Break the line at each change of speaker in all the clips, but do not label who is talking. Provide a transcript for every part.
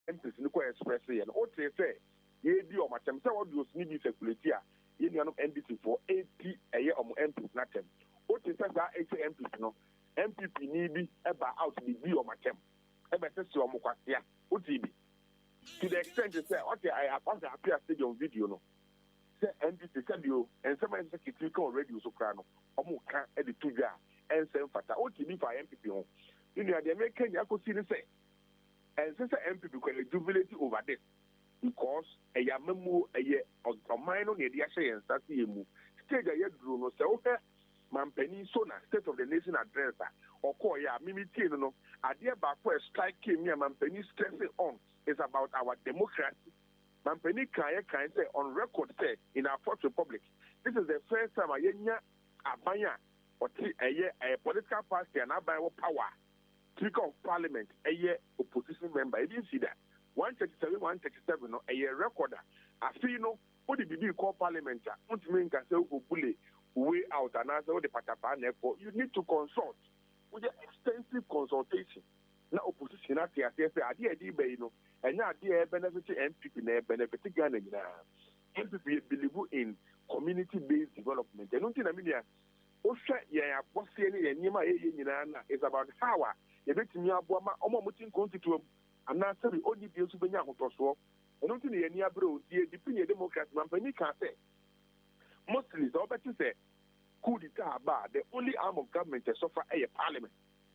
MPs no ko express yen o te say ye di o matem say what do ni bi circulate a ye nuanom NDC for 80 eye MPs na tem o te say that 80 MPs no MPP ni bi eba out bi o matem ebe say o mo kwasea o ti bi to the extent say okay I appear stadium video no say NDC say bio and some secretary can already so kra no omo ka e de to dwa and say fata o ti bi for MPP ho you know the American yakosi ni say and since MPP can jubilate over this because a yamamu a minor near and Sati mu stage a year no so Mampeni Sona State of the Nation address or call ya Mimi no idea back where strike came here Mampeni stressing on is about our democracy. Mampeni can say on record say in our Fourth Republic this is the first time a abaya or a political party and abaya power. Speaker of Parliament, a year opposition member. I didn't see that. 137, 137, no, a year recorder. I see no, what did you call Parliament? What do you mean? Can say, bully way out and answer the Patapa. You need to consult with the extensive consultation. Now, opposition, I say, you know, and now, dear benefit MPP, benefit Ghana. MPP believe in community based development. I don't think I mean, it's about how. Yebetimi aboama omo mutin constituent anasa bi odi bi osu benya hotoso eno nti ne yani abro die dipinye democrat mampani kan say mostly so better say coup d'etat ba the only arm of government to suffer a parliament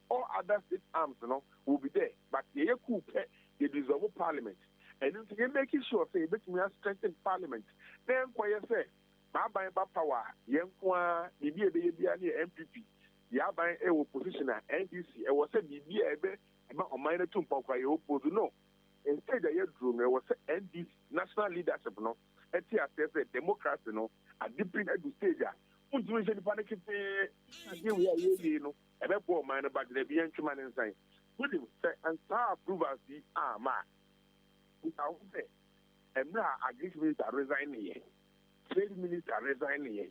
all other state arms will be there but ye coup they dissolve parliament and nti they making sure say yebetimi strengthen parliament then kweye say ba power yenkwa bibi ebe bia ne MPP ya ban position at NDC was said be a minor to oppose no instead of drew there was NDC national leadership no at the democracy no at different stage the panic here we are you know a poor minor but the be human inside would him say and star approvals the ma without say and now agreement are resigning here trade minister resigning here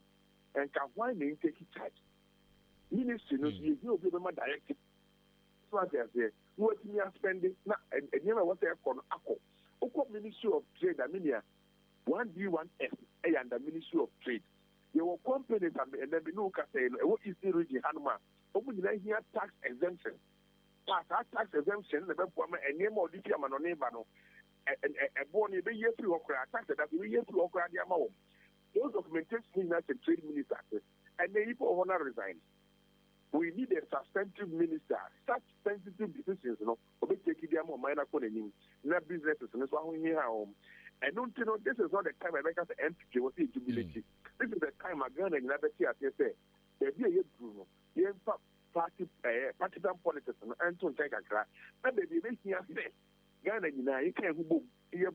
and can why they take charge ministry no you will be my directive so as I say what you are spending now and you know what they call Ministry of Trade Aminia 1D1F and the Ministry of Trade your companies and then no say what is the region Hanuma here tax exemption tax exemption the and name of the chairman on neighbor and born a year through tax that we year through the amount those documentation as a trade minister and they people want to resign. We need a substantive minister. Such sensitive decisions, we take it more minor economy, not businesses, and that's why we here home. And don't you know this is not the time I make us MPP was jubilation. This is the time I got another year to say there be a Bruno. You partisan politics and to take a crack. And they be making us say Ghana, you can't boom. You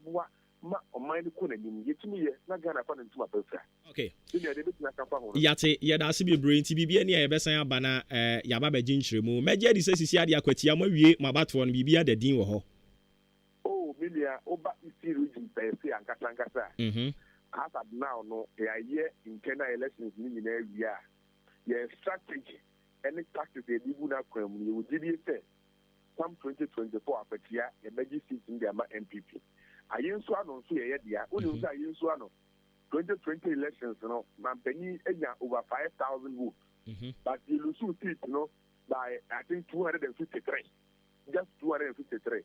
okay. Yate yada asibi brain ti bibia ne yebesan aba na yaba beji nchiremu meje di sesisi ade akwati amawie mabato no bibia da din wo ho
oh media oba isiru ji pese ankasa as of now no ye internal elections ni nyina awia ye strategy any tactics e dibu na kwam you did say come 2024 afatia ye beji seat in the MPP ayenso ano so ye dia oni so ayenso ano 2020 elections Mampeni enya over 5,000 votes but the Lusu seat by I think 253 just 253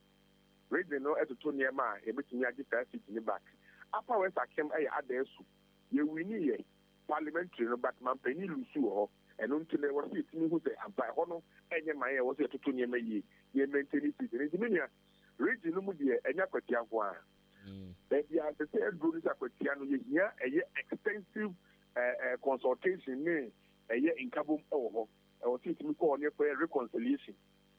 right no at to near ma e betimi agi first seat in the back upper west akem adesu ye wini ye parliamentary but Mampeni Lusu ho and until there was it me who say ampa ho no enye ma ye was to near me ye maintain seat in the media region no mu de enya kwati afo a but yeah the third group is akwatiano ye here a extensive consultation ne a year in Kabum ho I was thinking call near for reconciliation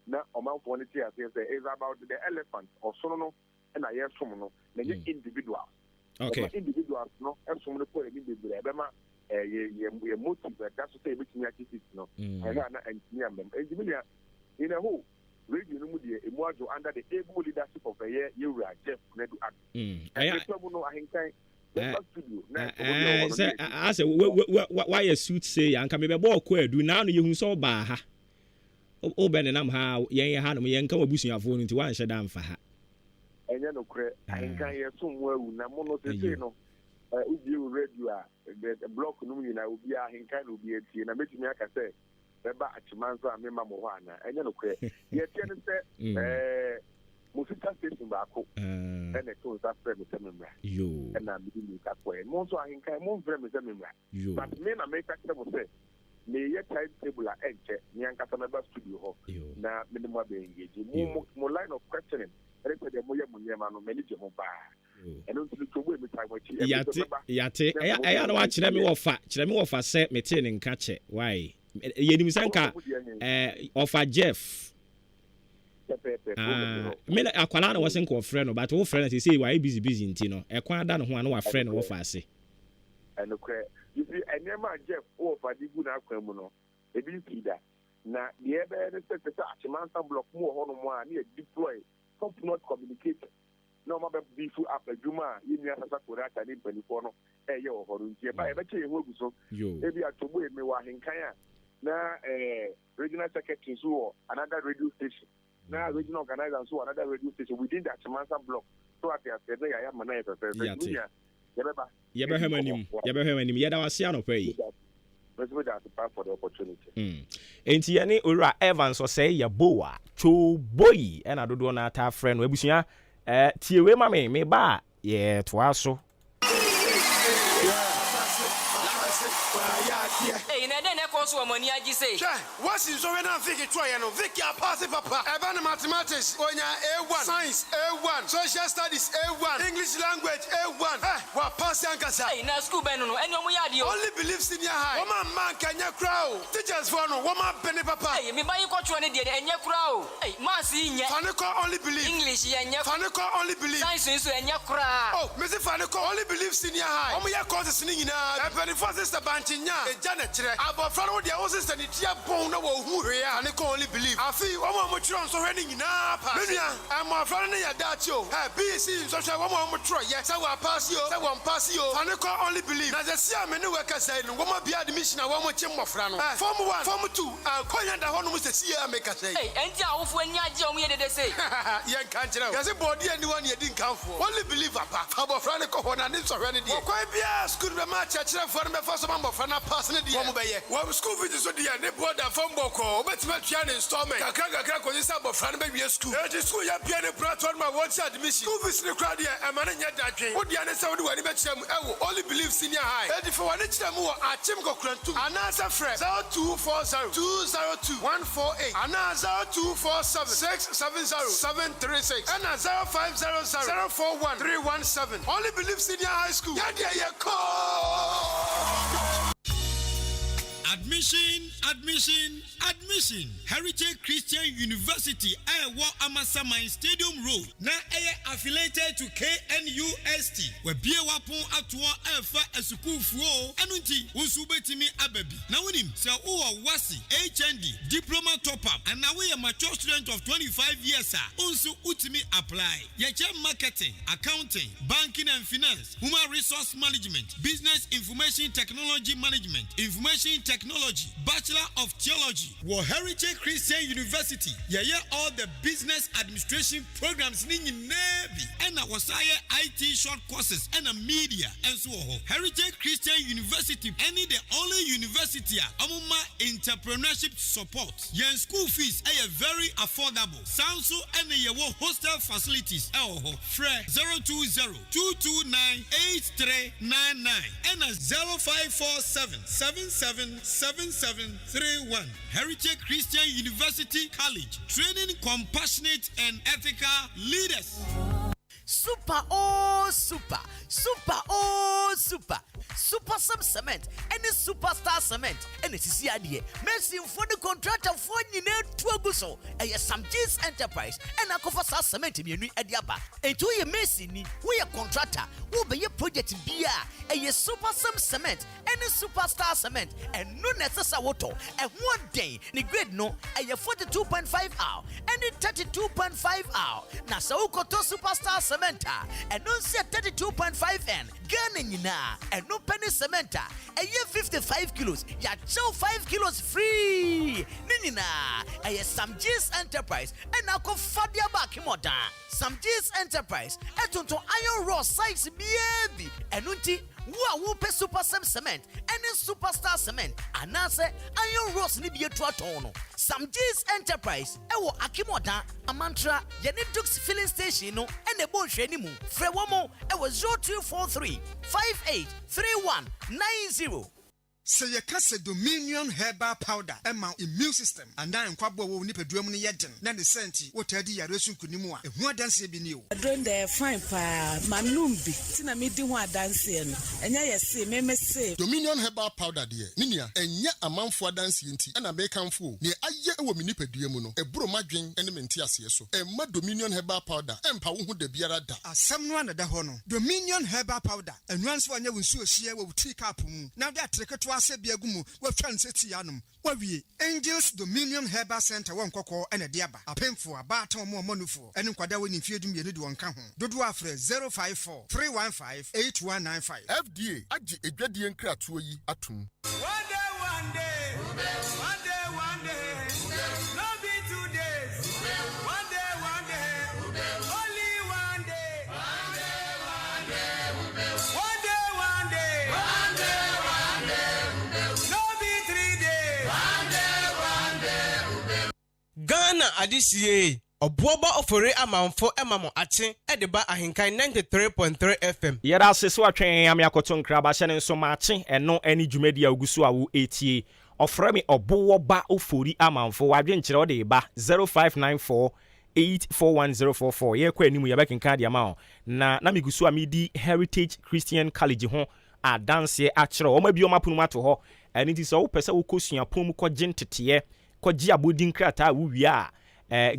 na amount for it is about the elephant or sono and I hear someone individuals
okay
individuals no and someone for a bema ye motive that's to say making it no and in a whole radio no mudi emuajo under the able leadership of a year Jeff Nedu
I say why a suit say anka me be ball ko adu na no yehu so ba ha o be ne nam ha yen ha no yen ka wabusuafo no nti wan hye da mfa ha
ɛnyɛ no korɛ ahenkan yɛ so mu awu na mo no tete no ubi radio the block no nyina obi ahenkan no obi atie na metumi aka sɛ bɛba achimanso a mema mo hɔ ana ɛnyɛ no korɛ yɛtie no sɛ musika station baako ɛna to nsa frɛ me sɛ memra ɛna mede mu ka kɔɛ mo nso ahenkan mo mfrɛ me sɛ memra but me na meka kyerɛ mo sɛ meyɛ time table a ɛnkyɛ me ankasa mɛba studio hɔ na mede mo abɛengage mo line of questioning ɛne sɛ deɛ moyɛ mo nneɛma no m'ani gye ho paa ɛno nti tobo emi time akyi
yate ɛyɛ na wakyerɛ me wɔfa sɛ metee ne nka kyɛ why yɛnim sɛ nka ɔfa Jeff me akwala na wɔse nka ɔfrɛ no but wo frɛ no sɛ sɛ wayɛ busy nti no ɛkwan ada no ho a na wafrɛ no wɔfa ase
ɛno korɛ you see ɛnneɛma a Jeff wɔfa de gu n'akwan mu no ebi nti da na deɛ ɛbɛyɛ ne sɛ Achimansa block mu wɔ hɔ no mu a ne yɛ deploy top not communicator na ɔma bɛ bifu apɛdwuma a yɛnua sasa korata ne mpanimfoɔ no ɛyɛ wɔ hɔ no nti ɛba yɛbɛkyɛ yɛn ho agu so ebi atobo emi wɔ ahenkan a na regional secretary nso wɔ another radio station na regional organizer nso wɔ another radio station within the Achimansa block so at the na yɛayɛ ama na yɛ fɛfɛɛfɛ yɛbɛhwɛ m'anim yɛda wase anɔpa yi enti yɛne owura Evans ɔsɛe yɛboa choboyi ɛna dodoɔ no ata frɛ no abusua tiewe ma me ba yɛtoa so
Hey, na den ekon so amani agi say.
What's in so when I think it try no Vicky pass papa. Even mathematics onya A1, science A1, social studies A1, English language A1. Wa pass yankasa.
Hey, na school ben no eni omo yade o.
Only believe senior high. Woman man kanya crowd. Teachers for no woman penny papa.
Hey, me buy ko tro ne de enye crowd. Hey, mass nye.
Faniko only believe.
English yenye.
Faniko only believe.
Science so enye crowd.
Oh, me say Faniko only believe senior high. Omo ya courses ni nyina. E penny for sister banchinya. Abofra no dia wo sister ni tia bon na wo hu hwe a ne ko only believe afi wo mo tro nso hwe ni nyina pass menua amofra no ya dachi o BC nso hwe wo mo tro ye se wa pass yo se wo pass yo fa ne ko only believe na ze sia me ne we ka say no wo mo bia admission a wo mo chi mofra no form 1 form 2 konya da ho no mo se sia me ka say
hey enti awofo ani age o mo ye de say
ye kan kire ye se body ani won ye din kanfo only believe apa abofra ne ko ho na ne so hwe ne die ko bia school be ma chekire for ne be for so mofra na pass ne die wo mo be ye wo school fees so dia ne board from boko obetima tua ne installment kakra ko yisa bofra ne be wie school e school ya bia ne platform ma want admission school fees ne crowd ya e ma ne nya dadwen wo dia ne se wo de wani be kire mu e wo only believe senior high e di for wani kire mu wo achim kokrantum anasa frɛ 0240202148 anasa 0247670736 and 0500041317 only believe senior high school ya dia ye call Admission. Heritage Christian University, Amasaman Stadium Road. Na affiliated to KNUST. Where Bia Wapon Atwa Alpha Esukufuo, Anunti, Usubetimi Ababi. Now with him, Sir Owa Wasi, HND, Diploma Top Up, and now we are mature student of 25 years, sir. Unsu Utimi apply. Yacha Marketing, Accounting, Banking and Finance, Human Resource Management, Business Information Technology Management, Information Technology, Bachelor of Theology, War Heritage Christian University. Yeah, all the business administration programs in Navy and our IT short courses and a media and so on. Heritage Christian University, any the only university among entrepreneurship support. Your school fees are very affordable. Sounds and your hostel facilities. Fre 020-229-8399 and a 0547-777731. Heritage Christian University College, training compassionate and ethical leaders.
Super some cement and a superstar cement and it's the idea. Mercy for the contractor for you know Tuaguso and some G's enterprise and a cover cement in your new Adiaba. And to your Mercy, we are contractor who be your project beer and your super some cement and a superstar cement and no necessary water. And one day, the grade no and your 42.5 hour and the 32.5 hour. Now, so go to superstar cement and don't say 32.5 N. Ghana nyina eno penny cement a 55 kilos ya chow 5 kilos free ninina Sam G's Enterprise and ako fadia back moda Sam G's Enterprise etonto iron raw size baby enunti wo pe super cement and superstar cement anase iron rods ni bi etu aton no Sam G's Enterprise ewo akimoda amantra yene Dux filling station no ene bo hwe ni mu frɛ wo mo ewo 0243 583190.
Say your case Dominion herbal powder emma immune system and then kwabo wo ni peduam ni yeden na the senti what adi ya resun kunimu a ehu adanse bi ni o
adron the fine pa manum bi tina me di ho adanse no enya yesi meme say
Dominion herbal powder de ninia enya amanfo adanse nti na be kanfo ne aye ewo mi ni peduam no eburo madwen ene menti ase so emma Dominion herbal powder empa wo hu da biara da
asem no anada ho no Dominion herbal powder enwanso anya wonsu ohie wo tea cup mu na de atreketo ase biagumu wa twan seti yanum wa wie Angels Dominion Herbal Center won kokko ene de aba apemfo aba atom mo manufo ene nkwada woni mfiedum ye ne de wonka ho dodo afre 054 315 8195
FDA agi edwadie nkratoɔ yi atum
One day no be 2 days one day only one day
Ghana adisiye Obuoba Ofori Amanfo emamo ache edeba AHENKAN933FM FM.
Yera aseso atwen am yakoto nkraba hye ne nso maache eno ani dwumadi a ogusu a wo etie ofre me Obuoba Ofori Amanfo wadwe nkyere o de ba 0594 841044 ye kwa animu yabekenka de ama na migusu a medi Heritage Christian College ho a dance a kyerɛ o ma bi o mapunu mato ho ani ti so wo pese wo kosua pom ko gentete ko gi abodin krata wo wi a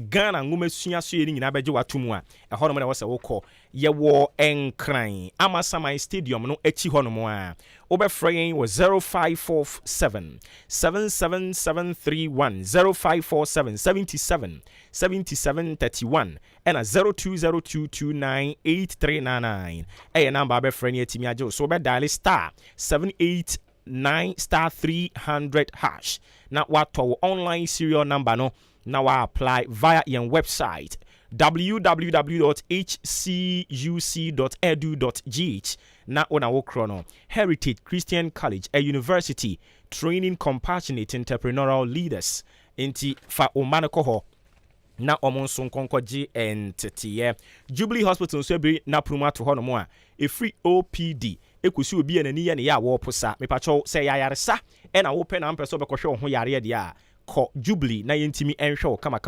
Ghana ngoma sua so yeri nyina beje watomu a ɛhɔ no mo na wo se wo kɔ ye wo enkran Amasaman Stadium no achi hɔ no mo a wo be frɛn wo 0547 77731 0547 7731 and 0202298399 number be frɛn atimi agye so be dial star 789 star 300 hash na wato online serial number no now I apply via your website www.hcuc.edu.gh na ona wo chrono Heritage Christian College a university training compassionate entrepreneurial leaders inti fa omanako ho na omonso nkonkoji entete Jubilee Hospital so be na promoto ho no mo a e free OPD ekusi obi anani ye ne ya wo posa mepacho se ya yaresa e na wo pe na mpeso be kohwe ho yare de a ko Jubilee na yentimi enhwe kama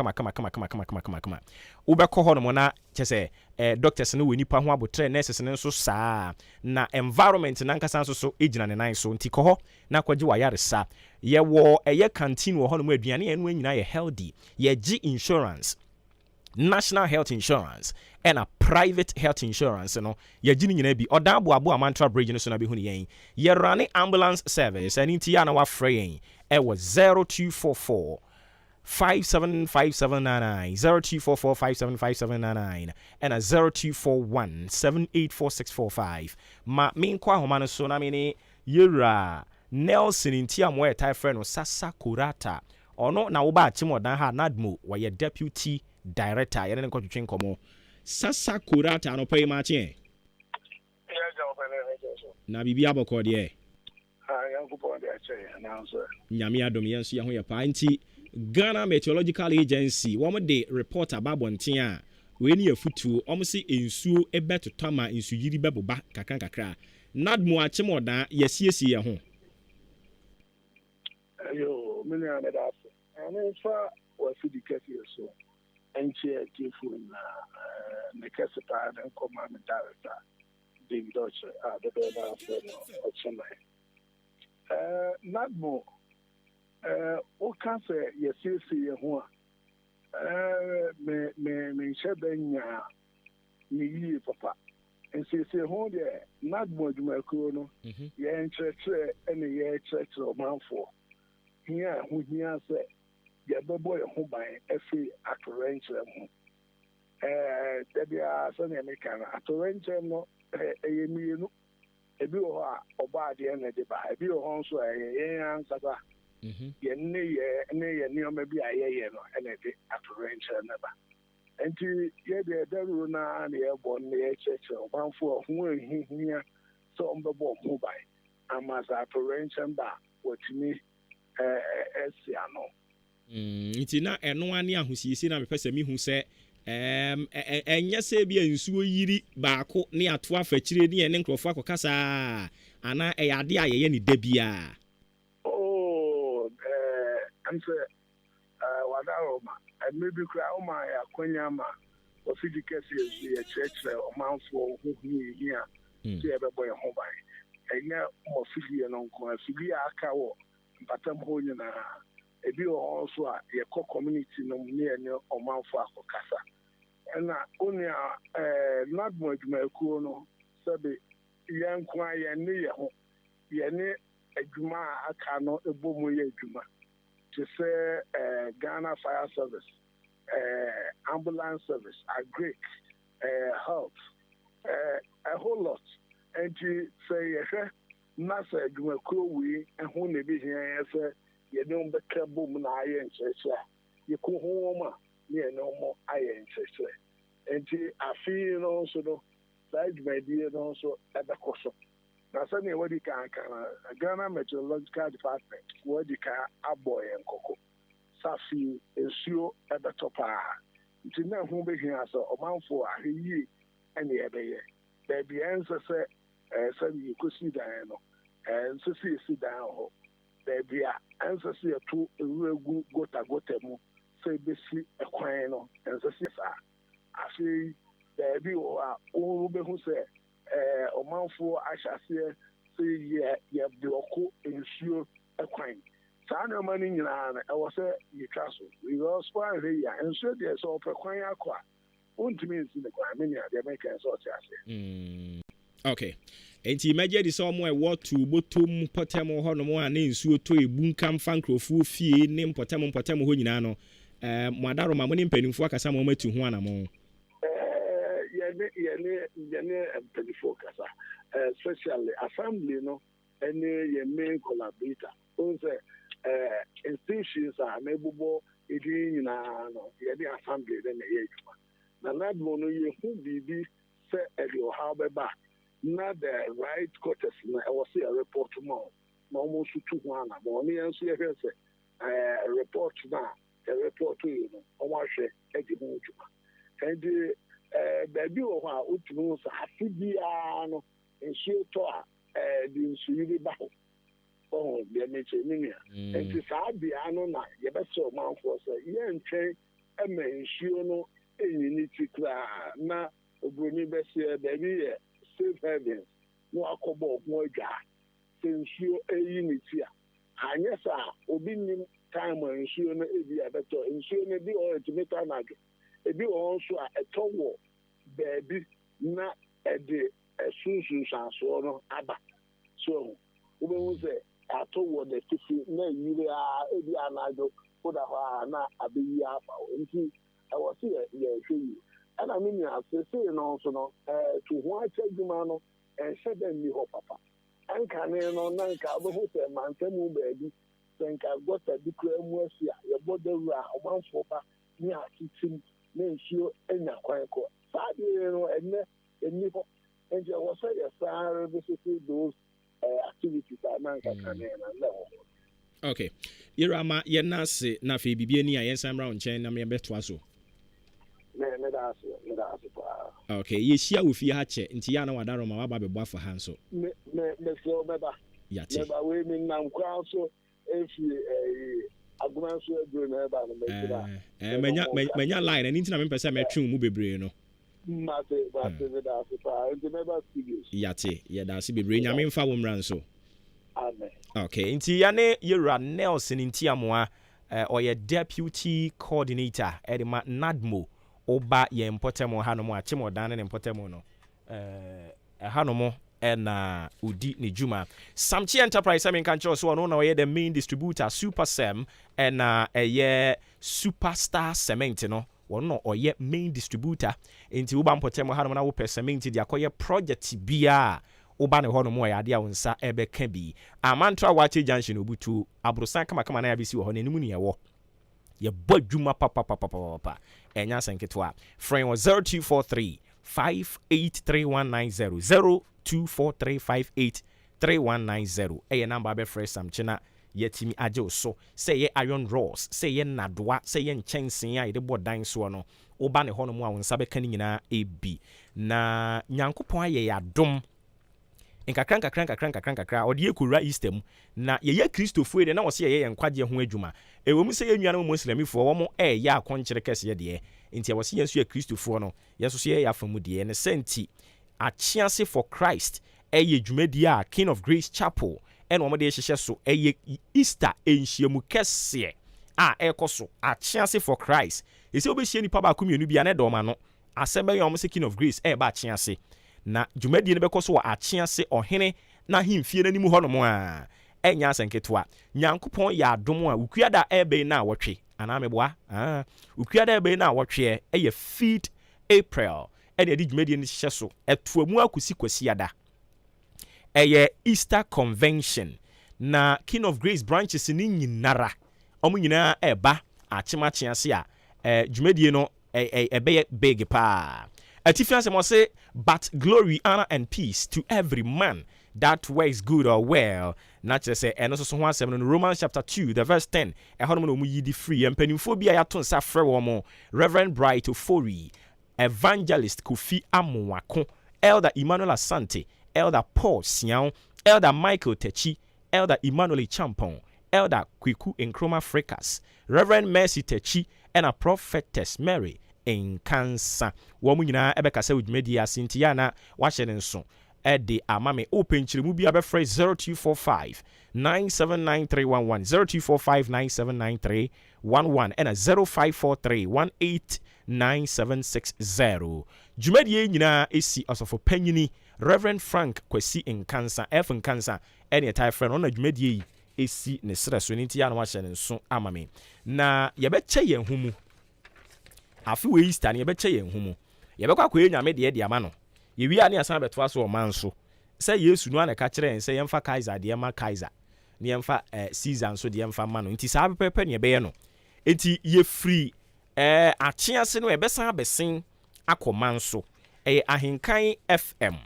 ubekọ ho no na chese doctors no we nipa ho abotre nurses ne nso saa na environment na nkasa nso so ejina ne nan so nti kọ ho na kwaji wa yaresa ye wo eye canteen wo ho no aduane enu anyina ye healthy ye G insurance National Health Insurance and a private health insurance no ye gini nyina bi odan abo amantra bridge no so na be hu ne yen ye run ambulance service and intia na wa free yen was 0244 575799 0244 575799 and a 0241 784645 ma min kwa homa no so na me ne yera Nelson intia mo e tai friend no Sasa Kurata ono na wo ba achimodan ha nadmo wa ye deputy director yene nko twetwe nkomo Sasa Kurata no pay mache na bibi aboko de nyame adom yenso ye ho ye pa nti Ghana Meteorological Agency wo de report ababonten a we ni afutuo omsi ensuo ebetotama ensuyiri beboba kakra nadmo achimodan yesiesie ye ho
ayo mini anada ane fa wa fidi kesi so enche tifu na nekese pa na command director David Oche the beba for Ochema nadmo o kan se yesiesie ye ho me shebenya ni yi papa ensiesie ho de nadmo adwumakuro no ye enkyerɛkyerɛ ene ye kyerɛkyerɛ omanfo hia ho hia se ye bebo ye ho ban efi atorenkyerɛ ho debia so ne meka na atorenkyerɛ no eyemienu ebi wɔ hɔ a ɔbɔ adeɛ na de ba ebi wɔ hɔ nso a yɛn ankasa yɛn ne yɛ nneɛma bi a yɛyɛ no ɛna de atorenkyerɛ na ba nti yɛde ɛdɛro na yɛbɔ no yɛkyerɛkyerɛ ɔmanfo a ho ahihia sɛ ɔmbɛbɔ ɔmo ban ama sɛ atorenkyerɛ ba wɔtumi ɛsi ano.
Nti na ɛno ane ahosiesie na mepɛ sɛ mehu sɛ ɛnyɛ sɛ bi a nsuo yiri baako ne ato afa kyire ne yɛne nkurɔfoɔ akɔkasa anaa ɛyɛ ade a yɛyɛ ne da biara.
Ansɛ wadaroma maybe kura ɔma yɛ akwanya ma wɔfidi kɛseɛ yɛkyerɛkyerɛ ɔmanfoɔ ho hia sɛ yɛbɛbɔ yɛn ho ban ɛnyɛ mɔfidie no nko afidie a aka wɔ mpatam hɔ nyinaa ebi wɔ hɔ nso a yɛkɔ community no mu ne yɛne ɔmanfoɔ akɔkasa ɛna onua nadmo adwumakuo no sɛbe yɛn nko a yɛne yɛ ho yɛne adwuma a aka no ɛbɔ mu yɛ adwuma to say Ghana Fire Service, Ambulance Service, Agric, Health, a whole lot. And to say, Nasa, you will call we and who may be here, you don't be careful when I am you come home, near no more iron church. And I feel also, side my dear also at the course. Now, suddenly, what you can Ghana Meteorological Department, what you can aboy and cocoa, Safi, ensure at the top. It's not who be here, so a month for a year and the other year. The answer said, you could see Diana, and so see down. There be answer see a two real good go-to-go-temo, say, basically a quino, and so see, I say, there be all who say, ɔmanfoɔ ahyɛseɛ sɛ yɛde ɔko nsuo kwan saa nneɛma no nyinaa no ɛwɔ sɛ yɛtwa so because ahwɛ yi a nsuo deɛ sɛ ɔpɛ kwan akɔ a wontumi nsi ne kwan me nua deɛ mɛka sɛ ɔte aseɛ.
Okay, enti imagine de sɛ ɔmo ɛwɔ to botom pɔtɛm hɔ nom a ne nsuo tɔ ebu nka mfa nkurɔfoɔ fie ne mpɔtɛm hɔ nyinaa no mo adaroma mo ne mpanimfoɔ akasa ma ɔmo atu ho anamo. Yene mpanyinfoɔ kasa especially assembly no ɛne yɛ main collaborator wɔn sɛ institutions a n'ebobɔ edin nyinaa no yɛde assembly de na yɛ adwuma na nadmo no yɛ hu biribi sɛ ɛde ɔhaw bɛba na the right quarters na ɛwɔ sɛ yɛ report ma na wɔn nso tu ho ana ma ɔne yɛn nso yɛhwɛ sɛ report na yɛ report yi no wɔn ahwɛ ɛde ho adwuma ɛde baabi wɔ hɔ a wotumi ho sɛ afe biara no nsuo tɔ a de nsuo bi ba hɔ ɔho deɛ mekyɛ ne nua nti saa bea no na yɛbɛsɛ ɔmanfoɔ sɛ yɛntwɛn ma nsuo no ɛnyini ti koraa na oburoni bɛseɛ baabi yɛ safe havens na wakɔbɔ ɔho adwaa sɛ nsuo ɛyi ne ti a anyɛ saa obi nim time a nsuo no ebi abɛtɔ nsuo no bi ɔyɛ tumi tɔ anadwo ebi wɔ hɔ nso a ɛtɔ wɔ baabi na ɛde ɛsunsunsansoɔ no aba so wobɛhu sɛ atɔ wɔ the tifi na yiri a ebi anadwo woda hɔ a na abɛyi afa hɔ nti ɛwɔ sɛ yɛhwɛ yi ɛna me nua sesei no nso no to ho akyɛ adwuma no ɛnhyɛ dɛ nni hɔ papa ɛnkane no na nka wobɛhu sɛ mantamu baabi sɛ nka gɔta bi kura mu asi a yɛbɔ dawuro a ɔmanfoɔ ba ne atetem na nsuo anya kwan kɔ saa deɛ no ɛnɛ ɛnni hɔ nti ɛwɔ sɛ yɛsaa rebɛsese those activities a na nka kane na nnɛ wɔ hɔ. Okay, yɛrama yɛna ase na afei biribi ani a yɛnsan mmra wo nkyɛn na yɛbɛtoa so.
Meda ase paa.
Okay, yɛhyia wɔ fie ha kyɛ nti yɛ na wadaroma waba bɛbɔ afa ha nso.
Mɛsɛ bɛba.
Yate.
Mɛba wei mi nam koraa nso efie aguma nso ebire na ɛba no mɛkyira.
Manya line ɛni ntina mempɛ sɛ mɛtwe mu bebree no.
Mate meda ase paa nti mɛba studios.
Yate yɛda ase bebree nyame mfa wo mmra nso.
Amen.
Okay, nti yɛne yɛwura Nelson Ntiamoa ɔyɛ deputy coordinator ɛde ma NADMO oba yɛn mpɔtɛm hanom a kyemɔdan ne mpɔtɛm no hanom ɛna udi ne juma Samchi Enterprise I kan kyerɛ so ɔno na ɔyɛ the main distributor Super Sem ɛna ɛyɛ Superstar Cement no ɔno na ɔyɛ main distributor nti woba mpɔtɛm hanom na wopɛ cement de akɔyɛ project bia Oba ne hono mo ya de a wonsa ebe ka bi. Amantra wache junction obutu abrosan kama na ya bisi wo hono enimu ne yewo. Ye bodwuma papa. Enya senketwa. Friend was 0243 583190 0243583190. Eye number be fresh samchina yetimi aje so. Say ye iron rods, say ye nadwa, say ye nchensen ya de bodan so no. Oba ne hono mo a wonsa be ka ni nyina ebi. Na Nyankopon aye ya dom nkakra odi ekura Easter na ye Kristofo de na wo se ye nkwaje ho adwuma ewo mu se ye nnuano muslimifo wo mo ya akonkyere kese de nti wo se yensu ye Kristofo no yeso se ye afamu de ne senti achiase for Christ ye dwumadi a King of Grace Chapel ene wo de hyehye so ye Easter enhyiamu kese a ekoso achiase for Christ ese obehye nipa ba komienu bia ne doma no asebe ye wo se King of Grace ba achiase na dwumadi ne bekoso wa achiase ohene na himfie n'animu hɔ no mo a enya asenketwa Nyankopɔn ya adom a ukuada ebe na wotwe ana meboa ukuada ebe na wotwe eye feed April ene di dwumadi ne hye so etuamu akusi kwasiada eye Easter convention na King of Grace branches ni nyinara omu nyina eba achimachiase a dwumadi no ebe big pa. Atifian se say, but glory, honor, and peace to every man that works good or well. Naturally say, and also so in Romans chapter 2, the verse 10. Yidi free and penifobia yaton safre womo. Reverend Bright Ofori, Evangelist Kofi Amuwako, Elder Emmanuel Asante, Elder Paul Sian, Elder Michael Techi, Elder Emmanuel Champon, Elder Kwiku Nkrumah Frekas, Reverend Mercy Techi, and a prophetess Mary AHENKAN933FM. Wo mu nyina ebe kasa udwumadi asintia na wahye ne nso de amame open chire mu bia be fresh 0245 979311 0245 979311 and 0543 189760. Dwumadi nyina esi osofo panyini Reverend Frank Kwesi Nkansa F Nkansa ene tai friend on dwumadi esi ne sere so ntia na wahye ne nso amame na ye be che ye humu afi we Easter ne yebɛkyɛ yɛn humu yɛbɛkɔ akɔyɛ nyame de ama no yewi a ne asan bɛtoa so ɔman so sɛ Yesu no ana ka kyerɛ yɛn sɛ yɛmfa Kaiser de ma Kaiser ne yɛmfa Caesar nso de yɛmfa ma no nti saa pɛpɛ ne yɛbɛyɛ no enti ye free akyease no yɛbɛsan abɛsen akɔman so Ahenkan FM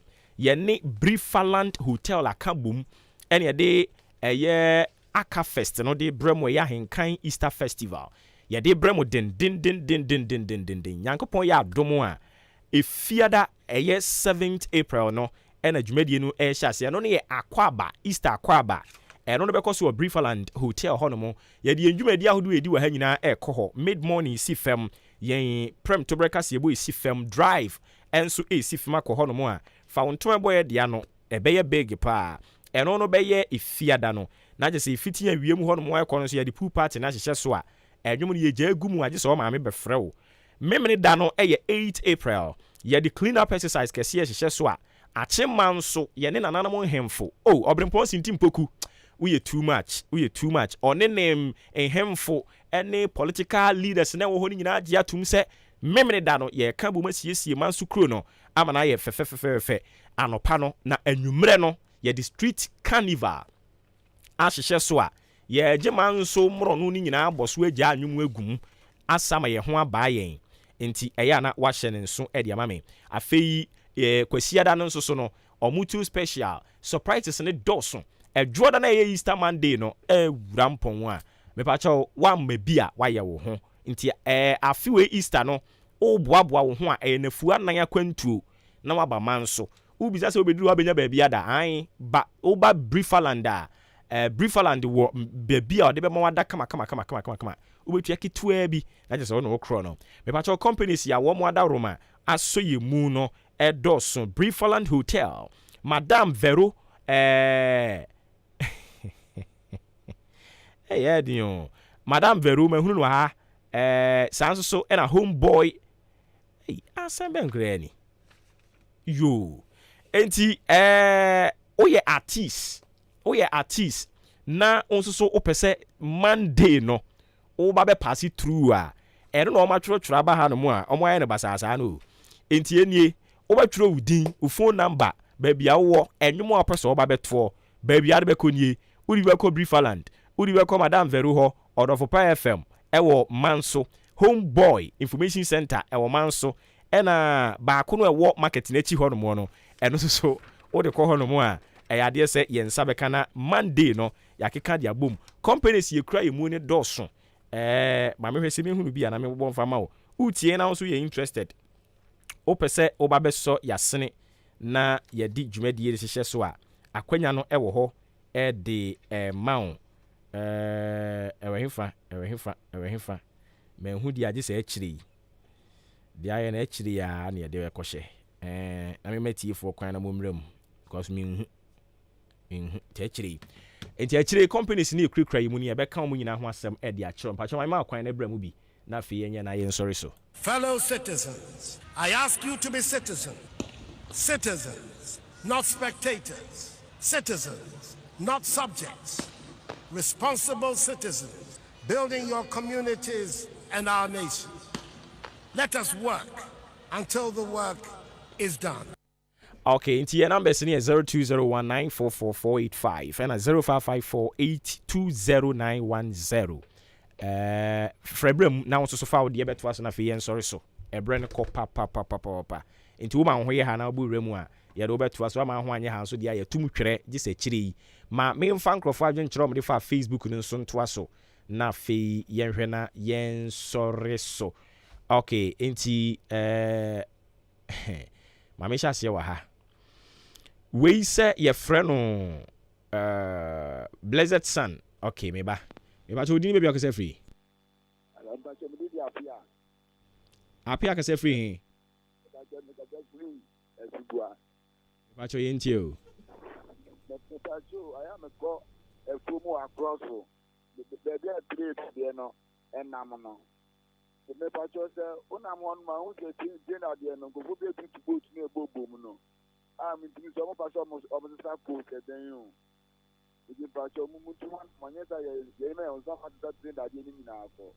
yɛne Brifaland Hotel akabum ɛne yɛde aka fest no de brɛmo Ahenkan Easter Festival yɛde brɛmo den Nyankopɔn yɛ adom a efiada 7th April no ɛna dwumadie no ɛhyɛ ase no ne yɛ akwaba Easter akwaba ɛno no bɛkɔ so wɔ Brifaland Hotel hɔ no mo yɛde dwumadi ahodo edi wɔ ha nyinaa ɛkɔ hɔ mid morning si fam yɛn prem to breakfast yɛbɔ esi fam drive ɛnso esi fam akɔ hɔ no mo a fa wonto ɛbɔ yɛ dia no ɛbɛyɛ big pa ɛno no bɛyɛ efiada no na gye sɛ efiti awiem hɔ no mo ɛkɔ no so yɛde pool party na hyehyɛ so a ɛdwom no yɛgya gu mu agye sɛ ɔmaame bɛfrɛ wo memene da no ɛyɛ 8 April yɛde clean up exercise kɛseɛ hyehyɛ so a akyema nso yɛne nananom nhemfo ɔbrempɔn sinti mpoku woyɛ too much ɔne nem nhemfo ɛne political leaders na wɔ hɔ no nyinaa gye atom sɛ memene da no yɛka bom asiesie ma nso kuro no ama no ayɛ fɛfɛfɛfɛ anɔpa no na anwummerɛ no yɛde street carnival ahyehyɛ so a yɛgye ma nso mmorɔ no ni nyinaa bɔ so agya anwum agum asama yɛ ho abaa yɛn enti ɛyɛ na wahyɛ ne nso ɛde ama me afei kwasiada no nso so no ɔmutu special surprises ne dɔso ɛdwoɔ da na ɛyɛ Easter Monday no wura mpɔn a mepakyɛw wamma bi a wayɛ wo ho nti afewe Easter no woboaboa wo ho a ɛyɛ nafua nan akwantuo na waba man so wobisa sɛ wobɛduru wabɛnya baabi ada an ba woba Brifaland a Brifaland wo baby a de be ma wada kama obetua ketua bi na je se wo no wokro no me pa cho companies ya wo mo ada roma aso ye mu no edoso Brifaland Hotel Madame Vero Madame Vero me hunu no ha sanso so na homeboy asembe ngrani yo enti oye artist na onso so opese Monday no o ba be pass through a eno no ma tworo aba ha no mu a omo aye ne basasa no enti enie o ba tworo udin o phone number baabi a wo enwom a person oba beto baabi a de bekonye udi beko Brifaland udi beko Madam Veru ho Odofopa FM ewo Manso Homeboy Information Center ewo Manso ena baako no ewo market na chi ho no mo no eno so wo de ko ho no mo a eyade se yensa beka na Monday no yakeka dia bom companies ye kura emu ne doso ma me hwese me hunu bia na me bobon fama wo utie na so ye interested opese oba beso yasene na ye di dwumadie de hye so a akwanya no ewo ho de maun ewe hefa me hu di age se akiri dia ye na akiri ya na ye de ekɔhye na me matie fo kwan na momram because me te akiri enti akiri companies ni ekrikra yi mu ni e beka mu nyina ho asem e de akiro mpacho ma kwan na bra mu bi na fe yenye na ye sorry so.
Fellow citizens, I ask you to be citizens, not spectators, citizens, not subjects, responsible citizens, building your communities and our nation. Let us work until the work is done.
Okay, into your numbers in here 0201944485 and 0554820910. Frebrem now so far the bet was na fe sorry so. Ebre ne ko pa. Into woman ho ye ha na bu remu a ye do bet was ma ho anye ha so dia ye tum twere gi se kire ma me mfa nkrofo adwen kyerɛ de fa Facebook no so ntoa so na fe yen hwe na yen sorry so. Okay, enti ma me sha se wa ha we say your friend Blessed Sun. Okay, me ba to di me bia ka free. Apia ka free. Ba cho yenti o.
I am a go a fumo across the baby trade there no and namono. The mepacho say unam one man who say dinner there no go be to go to me bobo no. I'm in some person of the staff coach then you. If you pacho mutu one moneta ye me on some that thing that you need now for.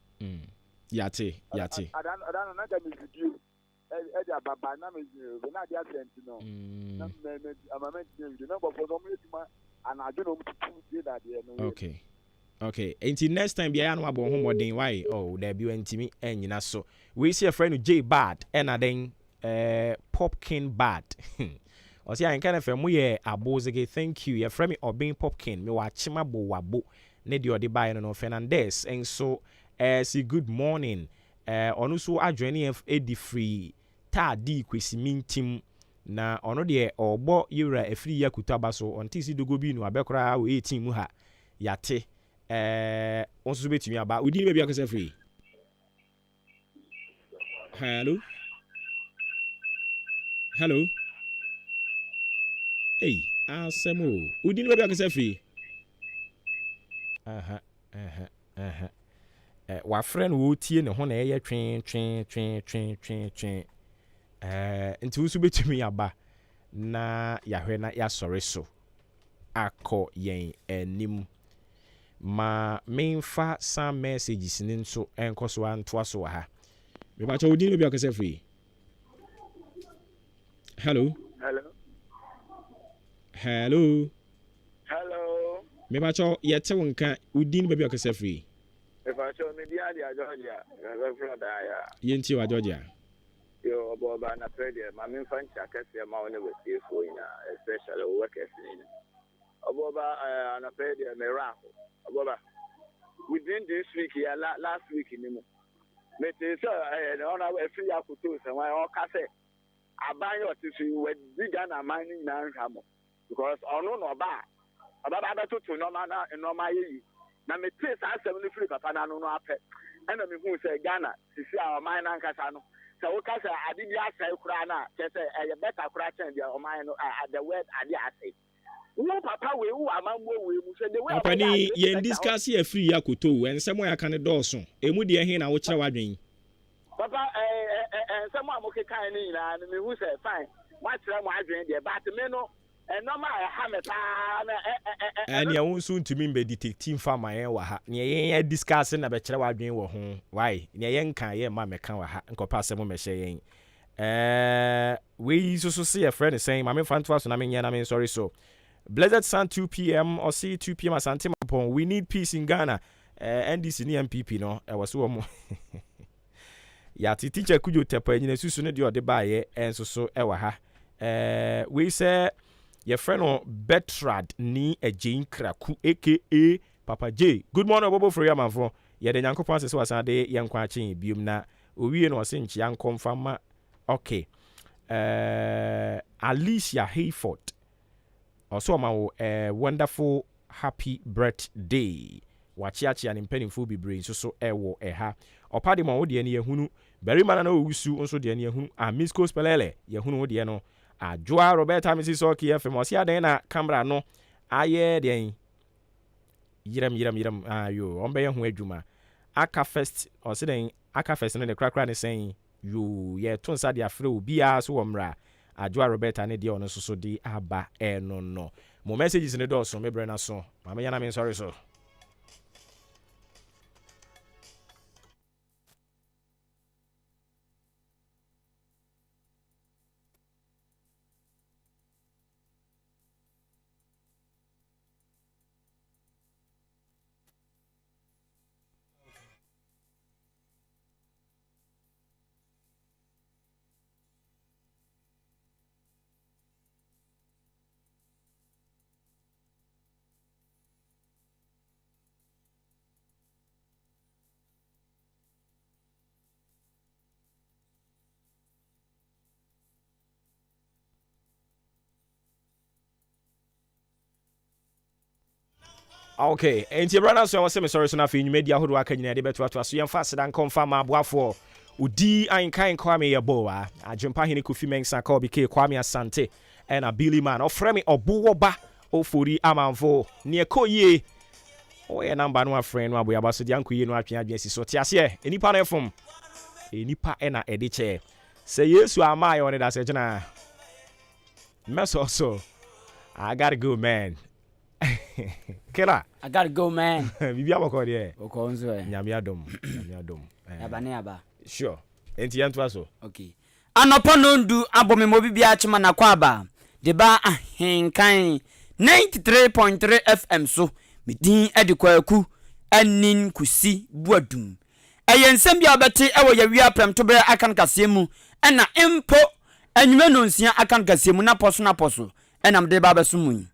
Yate.
I don't know that is you. Eja baba na me we na dia sent no. Na me amament the number for some reason and I don't know to that there no.
Okay. Until next time bia no abo homodin why oh there be ntimi enyina so. We see a friend J Bad and then Popkin Bad. Osi AHENKAN933FM ye abozege thank you. Your friend me Obin Popkin me wa chima bo wabo ne de ode buy no Fernandez and so say good morning. Ono so adwene edi free ta di kwesi mintim na ono de ogbo yura efri yakuta baso ontisi dogo bi no abekora o 18 mu ha yate onso betumi aba udi be bia kase free. Hello hey asemo udi be bia kase free. Wa friend wo tie ne ho na ye twen nti usu betumi aba na yahwe na ya sore so akọ yen anim ma memfa some messages ni nso enkoso antoa so ha me ba cho odi no bi akese free. Hello me ba cho yete wonka odi no bi akese free.
If I show me the idea, Georgia,
Yenti wa Georgia.
Yo, Obuoba na prayer, my main fan check as your mouth with you for especially workers. Obuoba na prayer, miracle. Obuoba, within this week, last week in the But it's on our free akutus and my own cassette. I buy your tissue with vegan and mining now, because I know no bad. About other two no man and no my. Na me tell say 73 papa na no apɛ ɛna me hu sɛ Ghana sisi a ɔman na nkasa no sɛ wo ka sɛ ade bi asɛe kura na kyɛ sɛ ɛyɛ beta kura kyɛn deɛ ɔman no the word ade asɛe wo papa we wo amambo we mu sɛ the way
apani yɛn discuss here free yakoto ensɛm ya ka ne dɔɔso emu deɛ he na wo kyerɛ wadwen
papa ensɛm a mo keka ne nyinaa me hu sɛ fine ma kyerɛ mo adwen deɛ but me no enoma ha me pa na
ani a wonso ntumi mbe detective farmer yɛn wa ha ne yɛn discuss na be kyerɛ wadwen wɔ ho why ne yɛn kan yɛn ma meka wa ha nkɔpa asɛm me hyɛ yɛn We so see a friend is saying, "Mami fan to us, and I mean, sorry so." Blessed Sun 2 p.m. or see 2 p.m. at Santima Pong. We need peace in Ghana. NDC ni MPP no. I was so ya teacher kujo tepa nyina susu ne de ode baaye enso so ewa ha. We say your friend on Betrad ni Jane Kraku aka Papa J. Good morning, Obuoba Ofori Amanfo. Ye de Nyankopon se wasan de yankwa achen biom na owie no se nchi yankomfama. Okay. Alicia Hayford. Also ma wonderful happy birthday. Wachiachi and impeniful be brain so ewo eha. Opadi ma wodi ene yehunu. Beri mana na owusu nso de ene yehunu. Miss Ko spelele yehunu wodi eno. Joa Roberta Mrs. Oki FM osi aden na camera no aye den yiram ayo ombe yehu adwuma aka first osi den aka first no de krakra ne sen yo ye to nsa de afre obi a so womra Joa Roberta ne de ono so de aba no mo messages ne do so me bre na so mama yana me sorry so. Okay, and your brother so was sorry so na fi media hodo aka nyina de beto ato so yem fast dan confirm aboafo odi AHENKAN Kwame Yeboa ajempa hene Kofi Mensa ka obi ke Kwame Asante and Billy Man ofre me Obuoba Ofori Amanfo ne ekoye o ye number no friend no aboyaba so de ankoye no atwe adwen si so tiase enipa na efom enipa na ediche say Yesu ama ye on that say na mess also I gotta go, man. Kera,
I gotta go, man.
Bibi abako de.
Okonzo e.
Nyame adom.
Yabane aba.
Sure. Enti yanto aso.
Okay. Anopo no ndu abome mo bibi achima na kwa aba. De ba AHENKAN 93.3 FM so. Midin edikwaku anin kusi buadum. Eyensem bia obeti ewo yawia prem to be akan kasemu ena impo enwume no nsia akan kasemu na poso enam de ba besumu.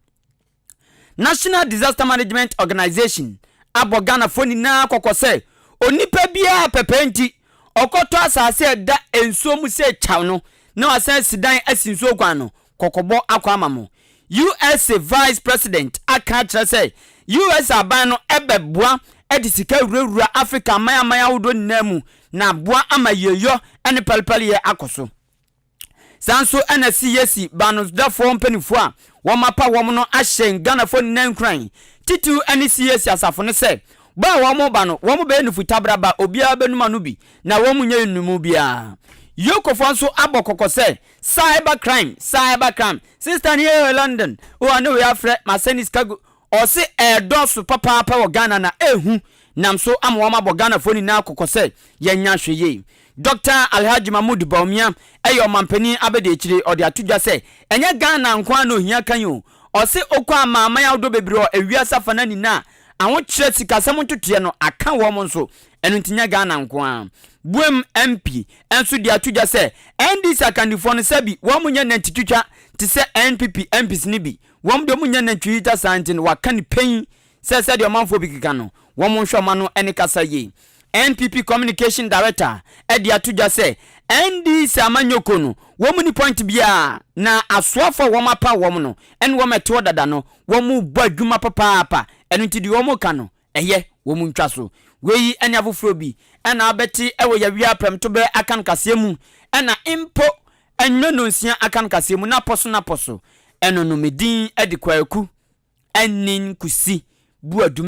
National Disaster Management Organization abogana foni na kokose onipa bia pepenti okoto asase da ensuo mu se chaw no na wasan sidan asinsuo kwan no kokobo akwa amamo USA Vice President aka say US aban no ebeboa edisika wura Africa maya wodo nnamu na boa amayeyo ene palpali ye akoso sanso NCSC banos da form penifo a womapa wom no ahyen Ghana fo nankran titu NCSC asafo ne se ba wom ba no wom be nufuta braba obia benuma no bi na wom nya numu bia yokofo nso abokoko se cyber crime sister here London o anu we afre masenis kago o se edosu papa wo Ghana na ehu namso amwom abogana fo ni na kokose yenya hweye Dr. Alhaji Mahmoud Baumia eyo mampani abede chire ode atudwa se enye Ghana nkwa no hia kan yo o se okwa amama ya do bebre o ewia safana ni na anwo chire sikasem ntotoe no aka wo mo nso enu ntinya Ghana nkwa buem MP enso de atudwa se NDC akandifo no sabi wo munye nantitutwa te se NPP MPs ni bi wo mdo munye nantwita santin wakani pen se de omanfo bikika no wo mo nhwoma no ene kasa ye NPP Communication Director Edi Atuja say NDC amanyoko no womuni point bia na asoafo womapa wom no en wometo dada no womu bo adwuma papa enu ntidi womu ka no eye womu ntwa so weyi enya foforo bi ena abeti ewo ya wia prem to be akan kasemu ena impo enyo no nsia akan kasemu na poso eno no medin edi kwaku enin kusi bu adwuma